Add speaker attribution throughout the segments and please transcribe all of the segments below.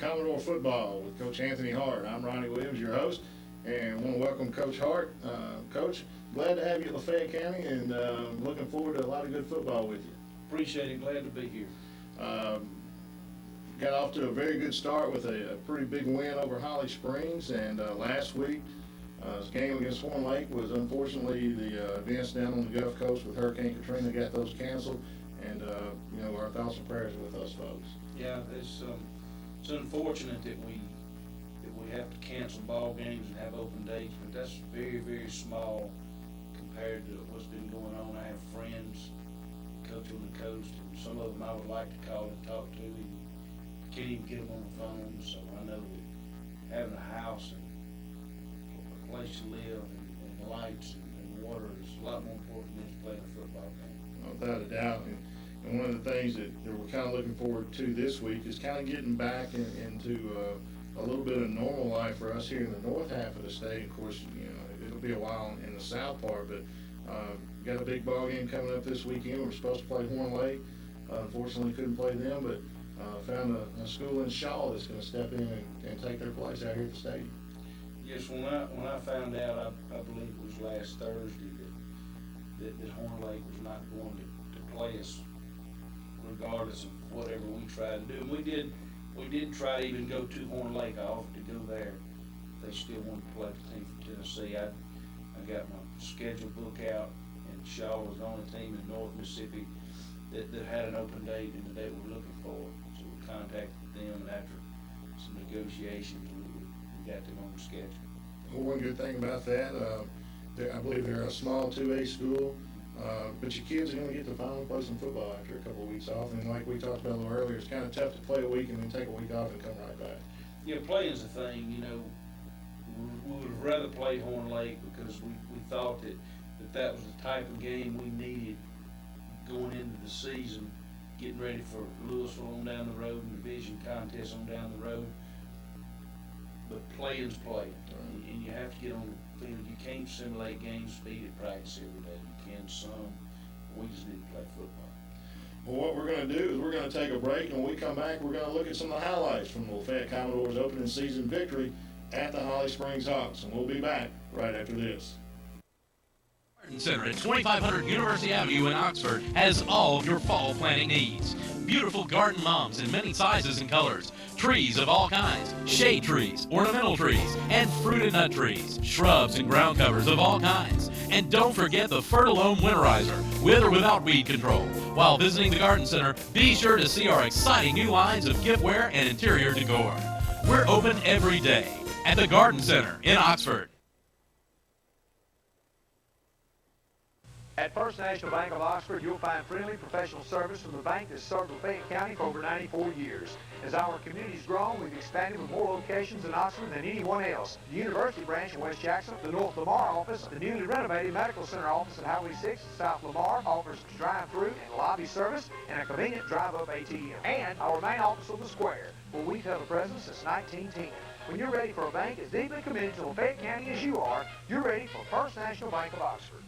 Speaker 1: Commodore football with Coach Anthony Hart. I'm Ronnie Williams, your host, and want to welcome Coach Hart. Coach, glad to have you at Lafayette County, and looking forward to a lot of good football with you.
Speaker 2: Appreciate it. Glad to be here.
Speaker 1: Got off to a very good start with a pretty big win over Holly Springs, and last week, this game against Horn Lake was unfortunately the events down on the Gulf Coast with Hurricane Katrina got those canceled, and our thoughts and prayers are with those folks.
Speaker 2: Yeah, it's unfortunate that we have to cancel ball games and have open dates, but that's very, very small compared to what's been going on. I have friends coach on the coast, and some of them I would like to call and talk to, and can't even get them on the phone. So I know that having a house and a place to live and lights and water is a lot more important than just playing a football game.
Speaker 1: Without a doubt. And one of the things that we're kind of looking forward to this week is kind of getting back into a little bit of normal life for us here in the north half of the state. Of course, it'll be a while in the south part, but got a big ball game coming up this weekend. We're supposed to play Horn Lake. Unfortunately, couldn't play them, but found a school in Shaw that's going to step in and take their place out here at the stadium.
Speaker 2: Yes, when I found out, I believe it was last Thursday that Horn Lake was not going to play us, regardless of whatever we tried to do. And we did try to even go to Horn Lake. I offered to go there. They still wanted to play the team from Tennessee. I got my schedule book out, and Shaw was the only team in North Mississippi that had an open date and that they were looking for. So we contacted them, and after some negotiations, we got them on the schedule.
Speaker 1: Well, one good thing about that, I believe they're a small 2A school. But your kids are going to get to finally play some football after a couple of weeks off. And like we talked about a little earlier, it's kind of tough to play a week and then take a week off and come right back.
Speaker 2: Yeah, playing's the thing. We would have rather played Horn Lake because we thought that was the type of game we needed going into the season, getting ready for Louisville on down the road and division contests on down the road. But playing's playing, and you have to get on the field. You can't simulate game speed at practice every day. You can some. We just need to play football.
Speaker 1: Well, what we're going to do is we're going to take a break, and when we come back, we're going to look at some of the highlights from the Lafayette Commodores opening season victory at the Holly Springs Hawks, and we'll be back right after this.
Speaker 3: Center at 2500 University Avenue in Oxford has all of your fall planting needs. Beautiful garden moms in many sizes and colors. Trees of all kinds, shade trees, ornamental trees, and fruit and nut trees. Shrubs and ground covers of all kinds. And don't forget the Fertilome Winterizer, with or without weed control. While visiting the Garden Center, be sure to see our exciting new lines of giftware and interior decor. We're open every day at the Garden Center in Oxford.
Speaker 4: At First National Bank of Oxford, you'll find friendly professional service from the bank that's served Lafayette County for over 94 years. As our community's grown, we've expanded with more locations in Oxford than anyone else. The University branch in West Jackson, the North Lamar office, the newly renovated Medical Center office at Highway 6 in South Lamar offers drive-through and lobby service and a convenient drive-up ATM. And our main office on the square, where we've held a presence since 1910. When you're ready for a bank as deeply committed to Lafayette County as you are, you're ready for First National Bank of Oxford.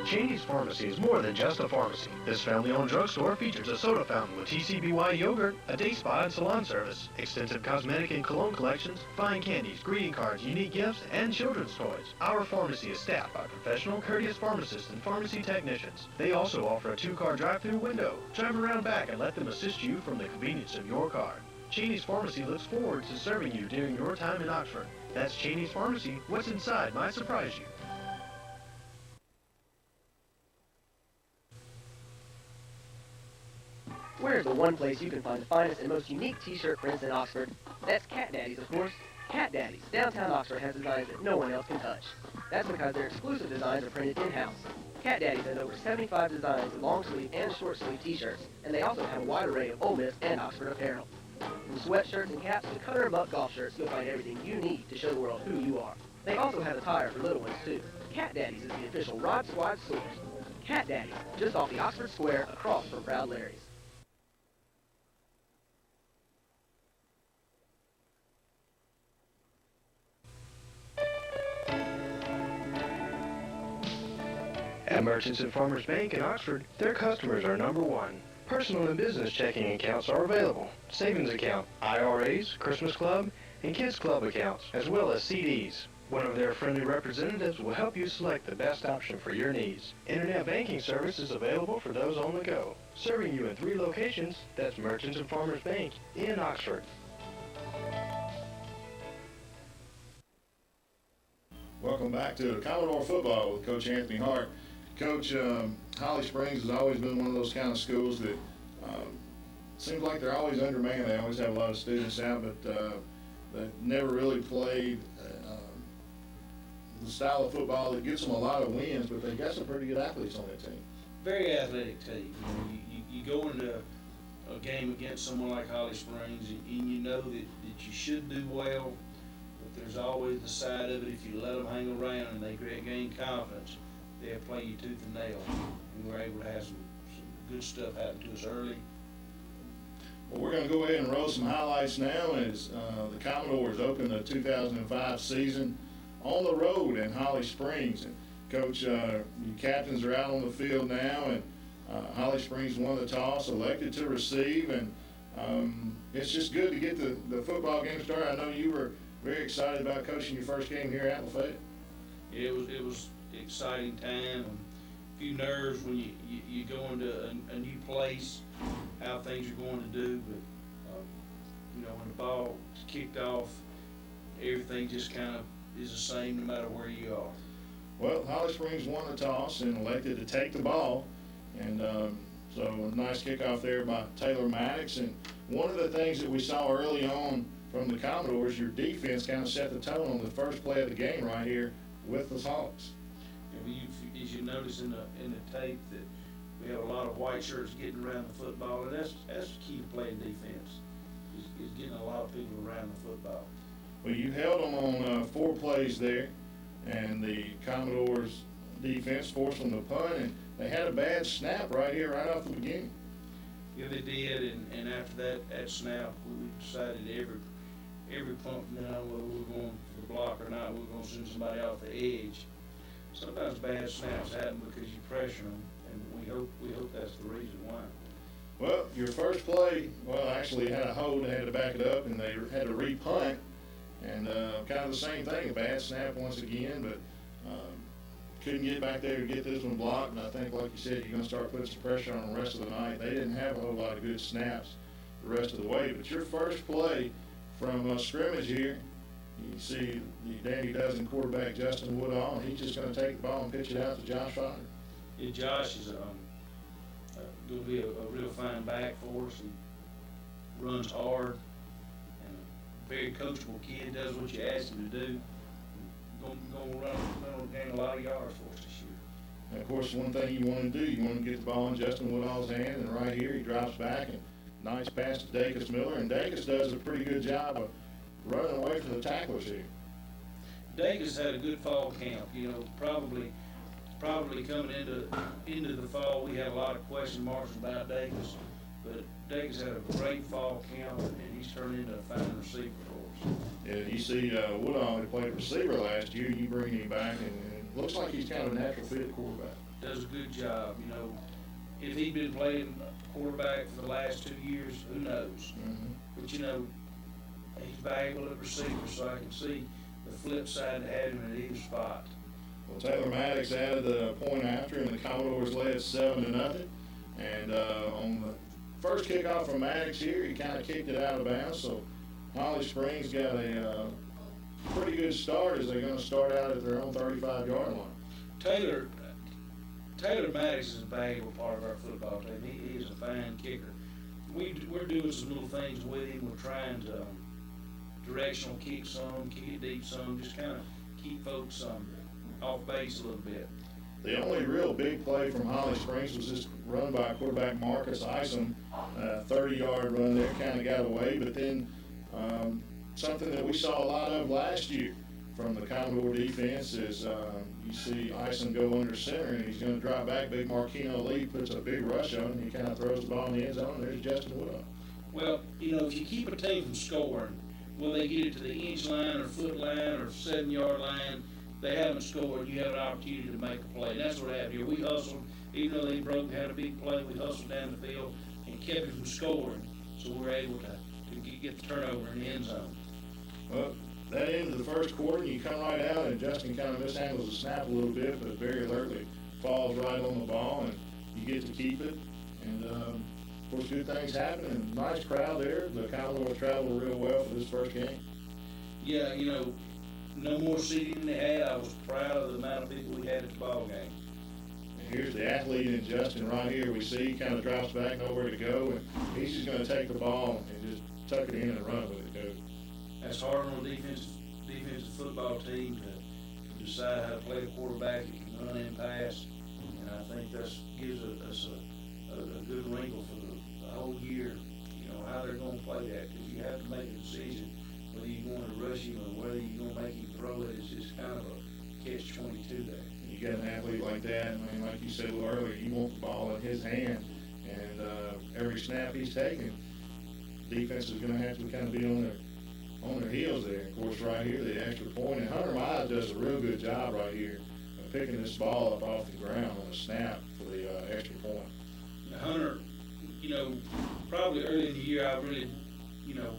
Speaker 5: Cheney's Pharmacy is more than just a pharmacy. This family-owned drugstore features a soda fountain with TCBY yogurt, a day spa and salon service, extensive cosmetic and cologne collections, fine candies, greeting cards, unique gifts, and children's toys. Our pharmacy is staffed by professional, courteous pharmacists and pharmacy technicians. They also offer a 2-car drive-through window. Drive around back and let them assist you from the convenience of your car. Cheney's Pharmacy looks forward to serving you during your time in Oxford. That's Cheney's Pharmacy. What's inside might surprise you.
Speaker 6: Where's the one place you can find the finest and most unique t-shirt prints in Oxford? That's Cat Daddy's, of course. Cat Daddy's. Downtown Oxford has designs that no one else can touch. That's because their exclusive designs are printed in-house. Cat Daddy's has over 75 designs of long-sleeve and short-sleeve t-shirts, and they also have a wide array of Ole Miss and Oxford apparel. From sweatshirts and caps to cutter and buck golf shirts, you'll find everything you need to show the world who you are. They also have attire for little ones, too. Cat Daddy's is the official Rod Swad source. Cat Daddy's, just off the Oxford Square across from Proud Larry's.
Speaker 5: At Merchants and Farmers Bank in Oxford, their customers are number one. Personal and business checking accounts are available. Savings account, IRAs, Christmas club, and kids club accounts, as well as CDs. One of their friendly representatives will help you select the best option for your needs. Internet banking service is available for those on the go. Serving you in 3 locations, that's Merchants and Farmers Bank in Oxford.
Speaker 1: Welcome back to Commodore Football with Coach Anthony Hart. Coach, Holly Springs has always been one of those kind of schools that seems like they're always undermanned. They always have a lot of students out, but they've never really played the style of football that gets them a lot of wins, but they've got some pretty good athletes on that team.
Speaker 2: Very athletic team. You go into a game against someone like Holly Springs, and you know that you should do well, but there's always the side of it. If you let them hang around and they gain confidence, they'll play you tooth and nail. And we're able to have some good stuff happen to us early.
Speaker 1: Well, we're going to go ahead and roll some highlights now as the Commodores open the 2005 season on the road in Holly Springs. And Coach, your captains are out on the field now, and Holly Springs won the toss, elected to receive, and it's just good to get the football game started. I know you were very excited about coaching your first game here at Lafayette.
Speaker 2: Yeah, it was an exciting time, and a few nerves when you go into a new place, how things are going to do, but when the ball kicked off, everything just kind of is the same no matter where you are.
Speaker 1: Well, Holly Springs won the toss and elected to take the ball, and so a nice kickoff there by Taylor Maddox. And one of the things that we saw early on from the Commodores, your defense kind of set the tone on the first play of the game right here with the Hawks.
Speaker 2: As you notice in the tape that we have a lot of white shirts getting around the football, and that's the key to playing defense, is getting a lot of people around the football.
Speaker 1: Well, you held them on 4 plays there, and the Commodores defense forced them to punt, and they had a bad snap right here, right off the beginning.
Speaker 2: Yeah, they did, and after that snap, we decided every punt now, whether we were going for the block or not, we were going to send somebody off the edge. Sometimes bad snaps happen because you pressure them, and we hope that's the reason why.
Speaker 1: Well, your first play, actually had a hold, they had to back it up, and they had to re-punt, and kind of the same thing, a bad snap once again, but couldn't get back there to get this one blocked, and I think, like you said, you're going to start putting some pressure on the rest of the night. They didn't have a whole lot of good snaps the rest of the way, but your first play from scrimmage here, you see the Dandy Dozen quarterback Justin Woodall, and he's just going to take the ball and pitch it out to Josh Ryder.
Speaker 2: Yeah, Josh is going to be a real fine back for us. He runs hard, and a very coachable kid, does what you ask him to do. Going to gain a lot of yards for us this year.
Speaker 1: And of course, one thing you want to do, you want to get the ball in Justin Woodall's hand, and right here he drops back, and nice pass to Dacus Miller, and Dacus does a pretty good job of running away from the tacklers here.
Speaker 2: Dacus had a good fall camp. Probably coming into the fall, we had a lot of question marks about Dacus, but Dacus had a great fall camp, and he's turned into a fine receiver for us.
Speaker 1: Yeah, you see Woodall had played receiver last year. You bring him back, and it looks like he's kind of a natural fit quarterback.
Speaker 2: Does a good job. If he'd been playing quarterback for the last 2 years, who knows?
Speaker 1: Mm-hmm.
Speaker 2: But he's valuable at receiver, so I can see the flip side to having him at either spot.
Speaker 1: Well, Taylor Maddox added the point after, and the Commodores led 7-0. And on the first kickoff from Maddox here, he kind of kicked it out of bounds. So Holly Springs got a pretty good start as they're going to start out at their own 35-yard line.
Speaker 2: Taylor Maddox is a valuable part of our football team. He is a fine kicker. We're doing some little things with him. We're trying to directional kick some, kick it deep some, just kind of keep folks off base a little bit.
Speaker 1: The only real big play from Holly Springs was this run by quarterback Marcus Isom, 30-yard run there, kind of got away, but then something that we saw a lot of last year from the Commodore defense is you see Isom go under center, and he's going to drop back. Big Marquino Lee puts a big rush on him. He kind of throws the ball in the end zone, and there's Justin Woodall.
Speaker 2: Well, if you keep a team from scoring, will they get it to the inch line or foot line or 7-yard line? They haven't scored, you have an opportunity to make a play. And that's what happened here. We hustled, even though they had a big play, we hustled down the field, and kept him from scoring, so we were able to get the turnover in the end zone.
Speaker 1: Well, that ended the first quarter, and you come right out, and Justin kind of mishandles the snap a little bit, but very alertly falls right on the ball, and you get to keep it. And, of course, good things happen, and nice crowd there. The Commodores traveled real well for this first game.
Speaker 2: Yeah, you know, no more seating than they had. I was proud of the amount of people we had at the ball game.
Speaker 1: And here's the athlete in Justin right here. We see kind of drops back, nowhere to go, and he's just going to take the ball and just tuck it in and run with it, Coach.
Speaker 2: That's hard on a defensive football team to decide how to play the quarterback that can run and pass. And I think that gives us a good wrinkle for the whole year, you know, how they're going to play that. Because you have to make a decision whether you're going to rush him or whether you're going to make him throw it. It's just kind of a catch-22 there.
Speaker 1: You got an athlete like that, I mean, like you said a little earlier, you want the ball in his hand, and every snap he's taking, defense is going to have to kind of be on their heels there. Of course, right here, the extra point, and Hunter Mize does a real good job right here of picking this ball up off the ground on the snap for the extra point.
Speaker 2: Now, Hunter, you know, probably early in the year, I really, you know,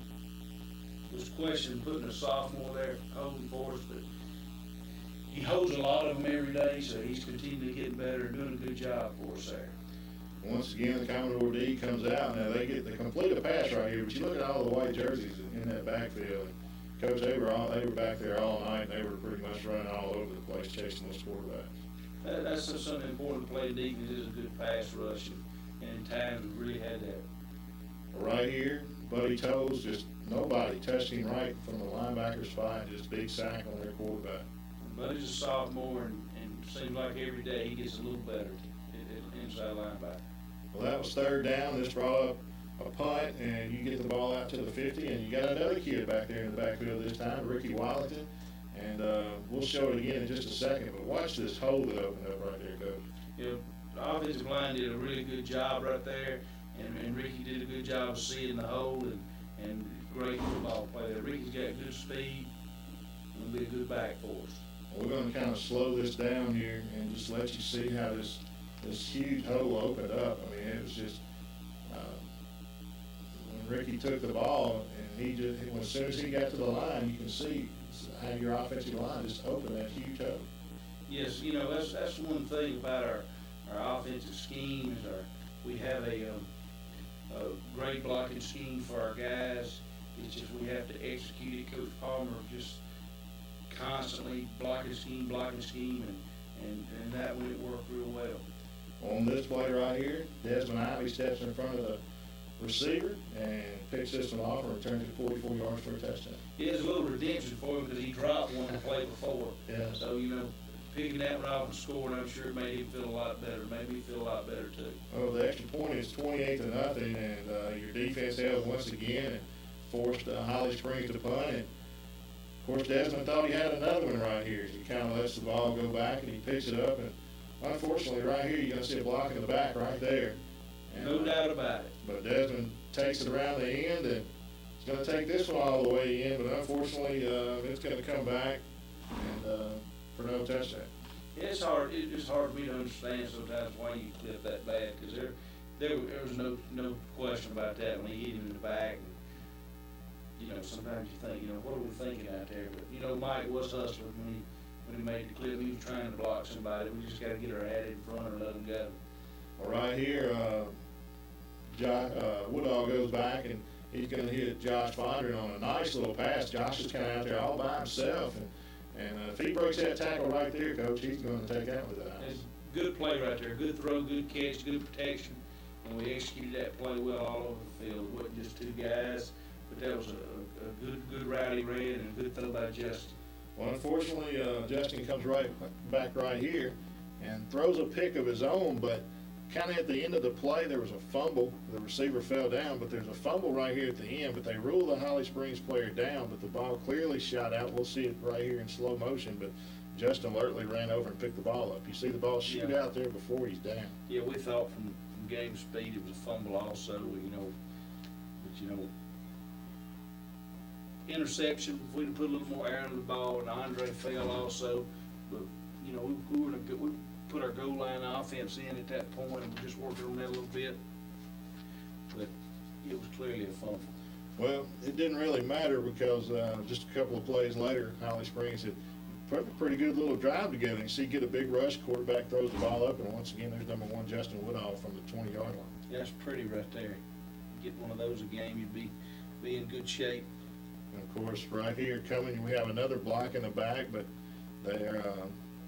Speaker 2: was questioning putting a sophomore there holding for us, but he holds a lot of them every day, so he's continually getting better and doing a good job for us there.
Speaker 1: Once again, the Commodore D comes out. Now, they complete a pass right here, but you look at all the white jerseys in that backfield. Coach, they were back there all night, and they were pretty much running all over the place chasing those quarterbacks.
Speaker 2: That's something important to play defense is a good pass rush, and in times we really had that.
Speaker 1: Right here, Buddy Toes, just nobody touched him right from the linebacker spot, just big sack on their quarterback.
Speaker 2: Buddy's a sophomore, and seems like every day he gets a little better at inside linebacker.
Speaker 1: Well, that was third down. This brought up a punt, and you get the ball out to the 50, and you got another kid back there in the backfield this time, Ricky Wallington. And we'll show it again in just a second, but watch this hole that opened up right there, Coach.
Speaker 2: You know, the offensive line did a really good job right there, and Ricky did a good job of seeing the hole, and great football play there. Ricky's got good speed, and will be a good back for us.
Speaker 1: We're going to kind of slow this down here and just let you see how this huge hole opened up. I mean, it was just when Ricky took the ball, and as soon as he got to the line, you can see how your offensive line just opened that huge hole.
Speaker 2: Yes, you know, that's one thing about our offensive scheme is we have a great blocking scheme for our guys. It's just we have to execute it. Coach Palmer just constantly blocking scheme, and that one it worked real well.
Speaker 1: On this play right here, Desmond Ivey steps in front of the receiver and picks this one off and returns it 44 yards for a touchdown.
Speaker 2: Yeah, it's a little redemption for him because he dropped one the play before.
Speaker 1: Yeah.
Speaker 2: So, you know, picking that one off and scoring, I'm sure it made him feel a lot better. Made me feel a lot better, too.
Speaker 1: Oh, the extra point is 28-0, and your defense held once again and forced Holly Springs to punt. And of course, Desmond thought he had another one right here. He kind of lets the ball go back, and he picks it up. And unfortunately, right here, you're going to see a block in the back right there. And,
Speaker 2: No doubt about it.
Speaker 1: But Desmond takes it around the end, and he's going to take this one all the way in. But unfortunately, it's going to come back and for no touchdown.
Speaker 2: It's hard for me to understand sometimes why you clip that bad, because there was no question about that when he hit him in the back. And, you know, sometimes you think, you know, what are we thinking out there? But, you know, Mike was hustling when he made the clip. He was trying to block somebody. We just got to get our head in front and let him go.
Speaker 1: Well, right here, Woodall goes back, and he's going to hit Josh Fondren on a nice little pass. Josh is kind of out there all by himself, and if he breaks that tackle right there, Coach, he's going to take that with that.
Speaker 2: It's good play right there. Good throw, good catch, good protection, and we executed that play well all over the field. It wasn't just two guys, but that was a good rowdy red and a good throw by Justin.
Speaker 1: Well, unfortunately, Justin comes right back right here and throws a pick of his own, but kind of at the end of the play, there was a fumble. The receiver fell down, but there's a fumble right here at the end, but they ruled the Holly Springs player down, but the ball clearly shot out. We'll see it right here in slow motion, but Justin alertly ran over and picked the ball up. You see the ball shoot out there before he's down.
Speaker 2: Yeah, we thought from game speed it was a fumble also, you know, but, you know, interception, if we'd put a little more air on the ball, and Andre fell also, but, you know, we put our goal line offense in at that point, and we just worked on that a little bit. it was clearly a fumble.
Speaker 1: Well, it didn't really matter because just a couple of plays later, Holly Springs had put a pretty good little drive together. You see, get a big rush, quarterback throws the ball up, and once again, there's number 1 Justin Woodall from the 20-yard line.
Speaker 2: Yeah, that's pretty right there. Get one of those a game, you'd be in good shape.
Speaker 1: And of course, right here coming, we have another block in the back, but they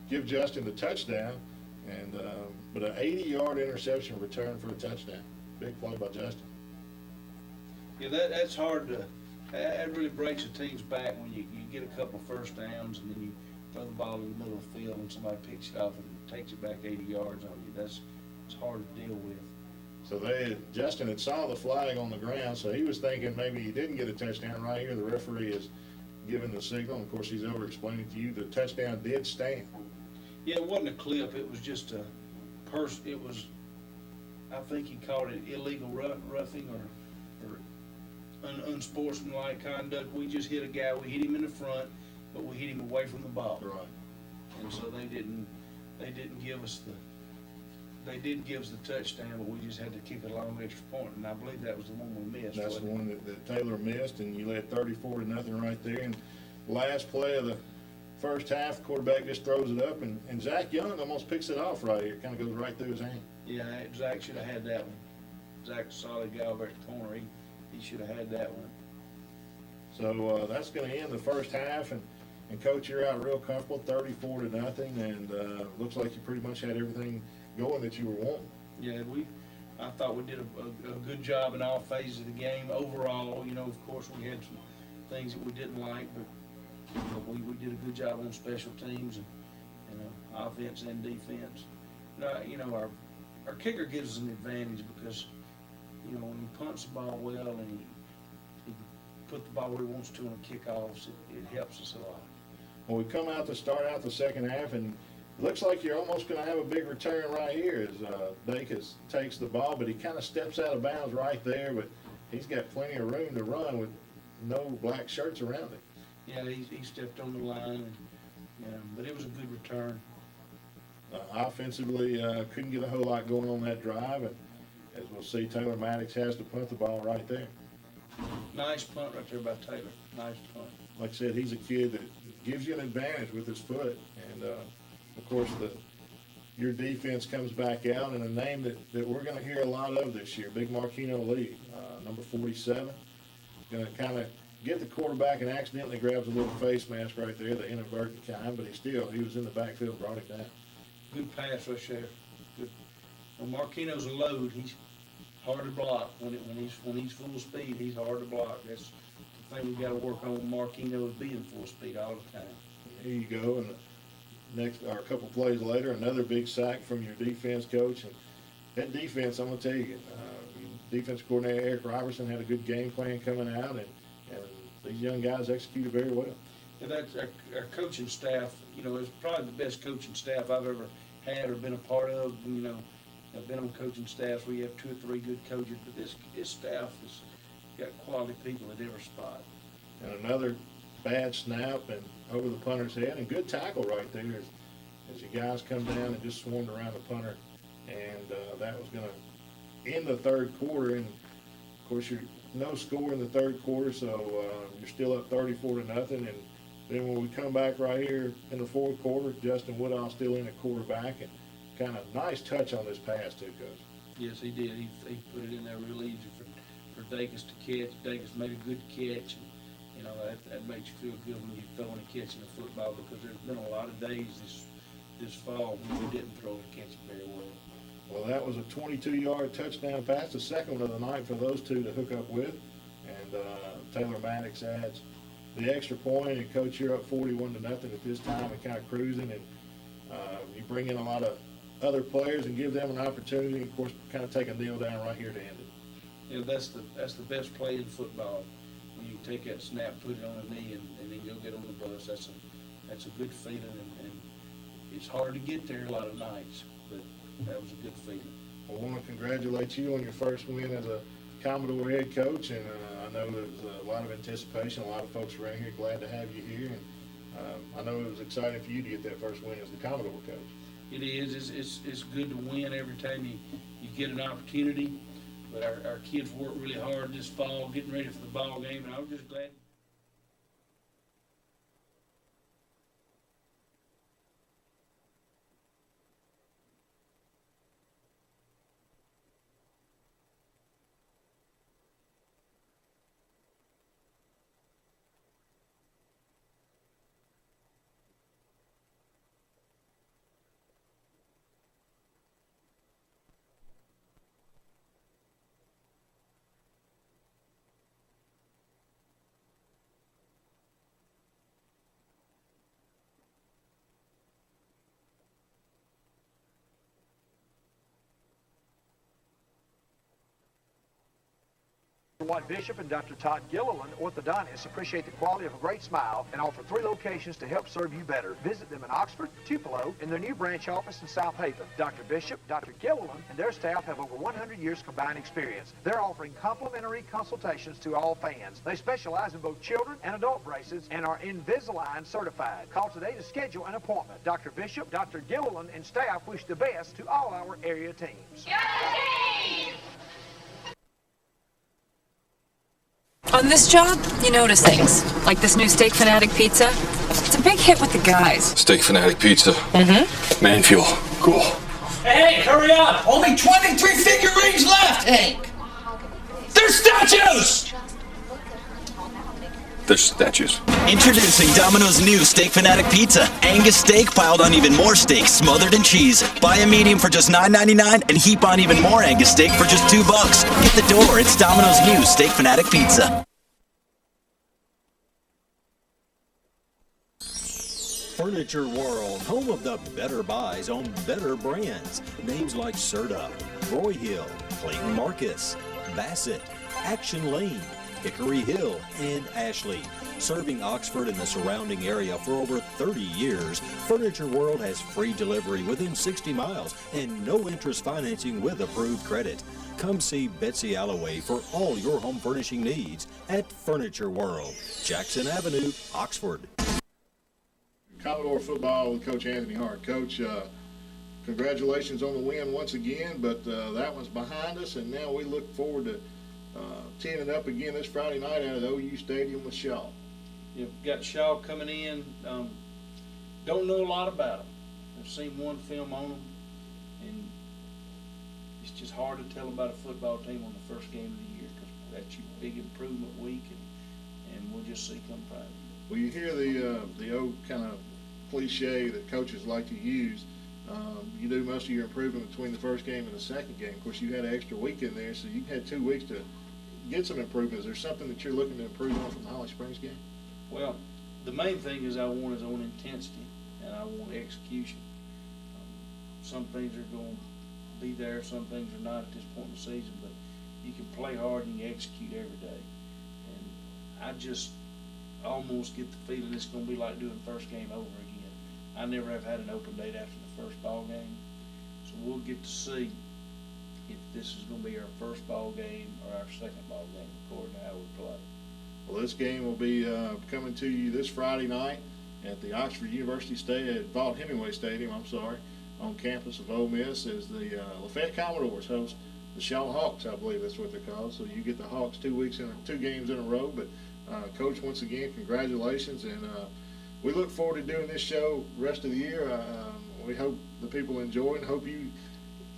Speaker 1: give Justin the touchdown, and but an 80-yard interception return for a touchdown. Big play by Justin.
Speaker 2: Yeah, that's hard to. That really breaks a team's back when you get a couple first downs and then you throw the ball in the middle of the field and somebody picks it off and takes it back 80 yards on you. It's hard to deal with.
Speaker 1: So Justin had saw the flag on the ground, so he was thinking maybe he didn't get a touchdown. Right here, the referee is giving the signal. Of course, he's over explaining to you the touchdown did stand.
Speaker 2: Yeah, it wasn't a clip. It was just a person. It was, I think he called it illegal roughing or unsportsmanlike conduct. We just hit a guy. We hit him in the front, but we hit him away from the ball.
Speaker 1: Right.
Speaker 2: And so they didn't give us the. They did give us the touchdown, but we just had to kick a long extra point, and I believe that was the one we missed.
Speaker 1: That's the one that Taylor missed, and you led 34-0 right there. And last play of the first half, quarterback just throws it up, and Zach Young almost picks it off right here. Kind of goes right through his hand.
Speaker 2: Yeah, Zach should have had that one. Zach's a solid guy over at the corner. He should have had that one.
Speaker 1: So that's going to end the first half, and Coach, you're out real comfortable, 34-0, and looks like you pretty much had everything going that you were wanting.
Speaker 2: Yeah, I thought we did a good job in all phases of the game. Overall, of course, we had some things that we didn't like, but we did a good job on special teams and offense and defense. Our kicker gives us an advantage because when he punts the ball well and he put the ball where he wants to on kickoffs, it helps us a lot.
Speaker 1: Well, we come out to start out the second half, and it looks like you're almost going to have a big return right here as Dacus takes the ball, but he kind of steps out of bounds right there, but he's got plenty of room to run with no black shirts around him.
Speaker 2: Yeah, he stepped on the line, but it was a good return.
Speaker 1: Offensively, couldn't get a whole lot going on that drive, and as we'll see, Taylor Maddox has to punt the ball right there.
Speaker 2: Nice punt right there by Taylor. Nice punt.
Speaker 1: Like I said, he's a kid that gives you an advantage with his foot, and of course your defense comes back out, and a name that we're going to hear a lot of this year, Big Marquino Lee, number 47, going to kind of get the quarterback and accidentally grabs a little face mask right there, the inadvertent kind, but he was in the backfield, brought it down.
Speaker 2: Good pass right there. Good. When Marquino's a load, he's hard to block. When he's full speed, he's hard to block. That's the thing we got to work on with Marquino is being full speed all the time.
Speaker 1: There you go, and a couple plays later, another big sack from your defense coach. And that defense, I'm going to tell you, defense coordinator Eric Robertson had a good game plan coming out, and these young guys executed very well.
Speaker 2: And that's our coaching staff. It's probably the best coaching staff I've ever had or been a part of. I've been on coaching staffs where you have 2 or 3 good coaches, but this staff has got quality people at every spot.
Speaker 1: And another bad snap and over the punter's head, and good tackle right there as you guys come down and just swarmed around the punter, and that was going to end the third quarter. And of course, you're no score in the third quarter, so you're still up 34-0. And then when we come back right here in the fourth quarter, Justin Woodall still in at quarterback, and kind of nice touch on this pass too, Coach.
Speaker 2: Yes, he did. He put it in there real easy for Dacus to catch. Dacus made a good catch. And, that makes you feel good when you're throwing and catching the football, because there's been a lot of days this fall when we didn't throw and catch it very well.
Speaker 1: Well, that was a 22-yard touchdown pass, the second one of the night for those two to hook up with. And Taylor Maddox adds the extra point, and Coach, you're up 41-0 at this time and kind of cruising. And you bring in a lot of other players and give them an opportunity, and of course, kind of take a kneel down right here to end it.
Speaker 2: That's the best play in football. When you take that snap, put it on a knee, and then go get on the bus. That's a good feeling, and it's hard to get there a lot of nights, but that was a good feeling.
Speaker 1: I want to congratulate you on your first win as a Commodore head coach, and I know there's a lot of anticipation. A lot of folks around here glad to have you here, and I know it was exciting for you to get that first win as the Commodore coach.
Speaker 2: It is. It's good to win every time you get an opportunity. But our kids worked really hard this fall getting ready for the ball game, and I was just glad.
Speaker 4: Watt Bishop and Dr. Todd Gilliland, orthodontists, appreciate the quality of a great smile and offer 3 locations to help serve you better. Visit them in Oxford, Tupelo, and their new branch office in South Haven. Dr. Bishop, Dr. Gilliland, and their staff have over 100 years combined experience. They're offering complimentary consultations to all fans. They specialize in both children and adult braces and are Invisalign certified. Call today to schedule an appointment. Dr. Bishop, Dr. Gilliland, and staff wish the best to all our area teams.
Speaker 7: On this job, you notice things, like this new Steak Fanatic pizza. It's a big hit with the guys.
Speaker 8: Steak Fanatic pizza.
Speaker 7: Mm-hmm.
Speaker 8: Man fuel. Cool.
Speaker 9: Hey, hurry up! Only 23 figurines left, Hank! They're statues!
Speaker 8: There's statues.
Speaker 10: Introducing Domino's new Steak Fanatic Pizza. Angus steak piled on even more steak smothered in cheese. Buy a medium for just $9.99 and heap on even more Angus steak for just $2. Hit the door. It's Domino's new Steak Fanatic Pizza.
Speaker 11: Furniture World, home of the better buys on better brands. Names like Serta, Broyhill, Clayton Marcus, Bassett, Action Lane, Hickory Hill, and Ashley. Serving Oxford and the surrounding area for over 30 years, Furniture World has free delivery within 60 miles and no interest financing with approved credit. Come see Betsy Alloway for all your home furnishing needs at Furniture World, Jackson Avenue, Oxford.
Speaker 1: Commodore football with Coach Anthony Hart. Coach, congratulations on the win once again, but that one's behind us, and now we look forward to teeing it up again this Friday night out of the OU Stadium with Shaw.
Speaker 2: You've got Shaw coming in. Don't know a lot about them. I've seen one film on them, and it's just hard to tell about a football team on the first game of the year because that's your big improvement week, and we'll just see come Friday.
Speaker 1: Well, you hear the old kind of cliche that coaches like to use. You do most of your improvement between the first game and the second game. Of course, you had an extra week in there, so you had 2 weeks to get some improvement. Is there something that you're looking to improve on from the Holly Springs game?
Speaker 2: Well, the main thing is I want his own intensity, and I want execution. Some things are going to be there, some things are not at this point in the season, but you can play hard and you execute every day. And I just almost get the feeling it's going to be like doing the first game over again. I never have had an open date after the first ball game, so we'll get to see if this is going to be our first ball game or our second ball game according to how we play.
Speaker 1: Well, this game will be coming to you this Friday night at the Oxford University at Vaught Hemingway Stadium, on campus of Ole Miss, as the Lafayette Commodores host the Shaw Hawks, I believe that's what they're called. So you get the Hawks 2 games in a row. But Coach, once again, congratulations, and we look forward to doing this show the rest of the year. We hope the people enjoy and hope you,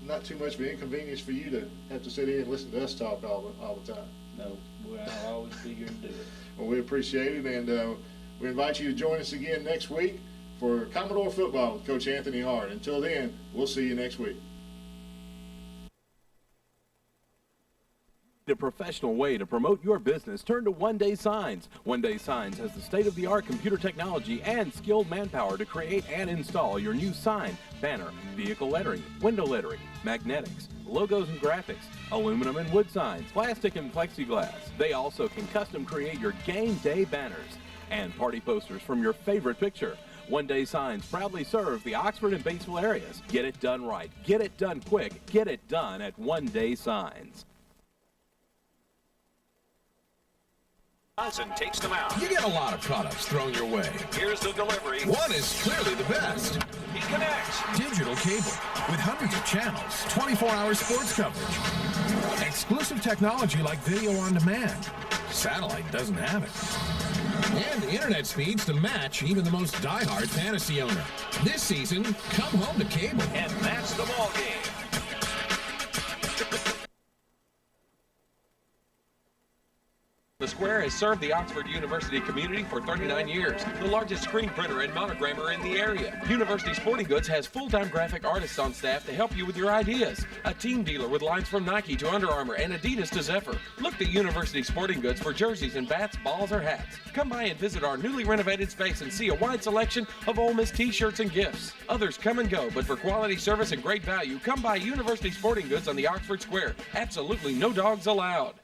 Speaker 1: not too much of an inconvenience for you to have to sit here and listen to us talk all the time.
Speaker 2: No, I'll always be here to do it.
Speaker 1: Well, we appreciate it, and we invite you to join us again next week for Commodore Football with Coach Anthony Hart. Until then, we'll see you next week.
Speaker 12: A professional way to promote your business, turn to One Day Signs. One Day Signs has the state-of-the-art computer technology and skilled manpower to create and install your new sign, banner, vehicle lettering, window lettering, magnetics, logos and graphics, aluminum and wood signs, plastic and plexiglass. They also can custom create your game day banners and party posters from your favorite picture. One Day Signs proudly serves the Oxford and Batesville areas. Get it done right. Get it done quick. Get it done at One Day Signs.
Speaker 13: Johnson takes them out.
Speaker 14: You get a lot of products thrown your way.
Speaker 13: Here's the delivery.
Speaker 14: One is clearly the best.
Speaker 13: He connects.
Speaker 14: Digital cable with hundreds of channels, 24-hour sports coverage, exclusive technology like video on demand. Satellite doesn't have it. And the internet speeds to match even the most diehard fantasy owner. This season, come home to cable.
Speaker 13: And that's the ball game.
Speaker 12: The Square has served the Oxford University community for 39 years, the largest screen printer and monogrammer in the area. University Sporting Goods has full-time graphic artists on staff to help you with your ideas. A team dealer with lines from Nike to Under Armour and Adidas to Zephyr. Look to University Sporting Goods for jerseys and bats, balls, or hats. Come by and visit our newly renovated space and see a wide selection of Ole Miss t-shirts and gifts. Others come and go, but for quality service and great value, come by University Sporting Goods on the Oxford Square. Absolutely no dogs allowed.